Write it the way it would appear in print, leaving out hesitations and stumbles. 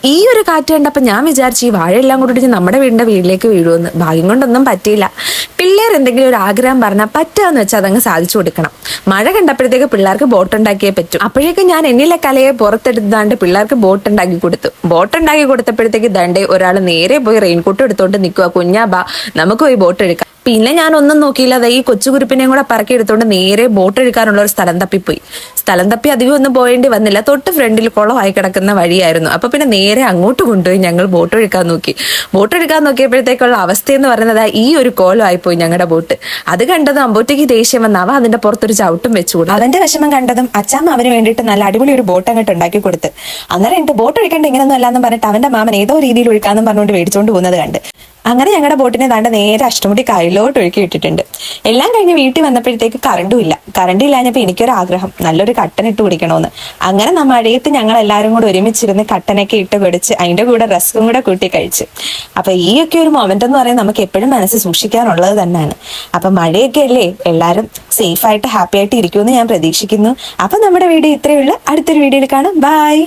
ഈ ഒരു കാറ്റ് കണ്ടപ്പോൾ ഞാൻ വിചാരിച്ചു ഈ വാഴയെല്ലാം കൂടി നമ്മുടെ വീട്ടിലേക്ക് വീഴുമെന്ന്. ഭാഗ്യം കൊണ്ടൊന്നും പറ്റിയില്ല. പിള്ളേർ എന്തെങ്കിലും ഒരു ആഗ്രഹം പറഞ്ഞാൽ പറ്റുകയെന്ന് വെച്ചാൽ അതങ്ങ് സാധിച്ചു കൊടുക്കണം. മഴ കണ്ടപ്പോഴത്തേക്ക് പിള്ളേർക്ക് ബോട്ട് ഉണ്ടാക്കിയേ പറ്റും. അപ്പോഴേക്കും ഞാൻ എന്നിലെ കലയെ പുറത്തെടുത്താണ്ട് പിള്ളേർക്ക് ബോട്ട് ഉണ്ടാക്കി കൊടുത്തു. ബോട്ട് ഉണ്ടാക്കി കൊടുത്തപ്പോഴത്തേക്ക് ദണ്ടേ ഒരാൾ നേരെ പോയി റെയിൻകോട്ട് എടുത്തോണ്ട് നിൽക്കുക. കുഞ്ഞാബാ നമുക്ക് പോയി ബോട്ട് എടുക്കാം. പിന്നെ ഞാൻ ഒന്നും നോക്കിയില്ല, ഈ കൊച്ചുകുരുപ്പിനെയും കൂടെ പറക്കി എടുത്തോണ്ട് നേരെ ബോട്ട് എടുക്കാനുള്ള ഒരു സ്ഥലം തപ്പിപ്പോയി. സ്ഥലം തപ്പി അധികം ഒന്നും പോയേണ്ടി വന്നില്ല. തൊട്ട് ഫ്രണ്ടിൽ കുളമായി കിടക്കുന്ന വഴിയായിരുന്നു. അപ്പൊ പിന്നെ നേരെ അങ്ങോട്ട് കൊണ്ടുപോയി ഞങ്ങൾ ബോട്ട് എടുക്കാൻ നോക്കി. ബോട്ട് എടുക്കാൻ നോക്കിയപ്പോഴത്തേക്കുള്ള അവസ്ഥയെന്ന് പറയുന്നത് ഈ ഒരു കോലമായിപ്പോയി ഞങ്ങളുടെ ബോട്ട്. അത് കണ്ടതും അമ്പോറ്റേക്ക് ദേഷ്യം വന്ന അവ അതിന്റെ പുറത്തൊരു ചവിട്ടും വെച്ചു കൊടുത്തു. അവന്റെ വിഷമം കണ്ടതും അച്ഛാമ്മ അവന് വേണ്ടിയിട്ട് നല്ല അടിപൊളി ഒരു ബോട്ട് അങ്ങോട്ട് ഉണ്ടാക്കി കൊടുത്ത്. അന്നേരം എന്റെ ബോട്ട് ഒഴിക്കേണ്ട ഇങ്ങനൊന്നും അല്ലാന്ന് പറഞ്ഞിട്ട് അവന്റെ മാമൻ ഏതോ രീതിയിൽ ഒഴിക്കാന്നും പറഞ്ഞുകൊണ്ട് മേടിച്ചോണ്ട് പോകുന്നത് കണ്ട് അങ്ങനെ ഞങ്ങളുടെ ബോട്ടിനെ താണ്ട് നേരെ അഷ്ടമുടി കായലിലോട്ട് ഒഴുക്കി ഇട്ടിട്ടുണ്ട്. എല്ലാം കഴിഞ്ഞ് വീട്ടിൽ വന്നപ്പോഴത്തേക്ക് കറണ്ട് ഇല്ലാഞ്ഞപ്പോൾ എനിക്കൊരു ആഗ്രഹം നല്ലൊരു കട്ടൻ ഇട്ട് കുടിക്കണമെന്ന്. അങ്ങനെ മഴയത്ത് ഞങ്ങൾ എല്ലാവരും കൂടെ ഒരുമിച്ചിരുന്ന് കട്ടനൊക്കെ ഇട്ട് പിടിച്ച് അതിന്റെ കൂടെ റസ്കും കൂടെ കൂട്ടി കഴിച്ച്. അപ്പൊ ഈ ഒക്കെ ഒരു മൊമെന്റ് എന്ന് പറയുന്നത് നമുക്ക് എപ്പോഴും മനസ്സ് സൂക്ഷിക്കാനുള്ളത് തന്നെയാണ്. അപ്പൊ മഴയൊക്കെ അല്ലേ, എല്ലാവരും സേഫ് ആയിട്ട് ഹാപ്പി ആയിട്ട് ഇരിക്കുമെന്ന് ഞാൻ പ്രതീക്ഷിക്കുന്നു. അപ്പൊ നമ്മുടെ വീഡിയോ ഇത്രയേ ഉള്ളൂ. അടുത്തൊരു വീഡിയോയിൽ കാണാം. ബൈ.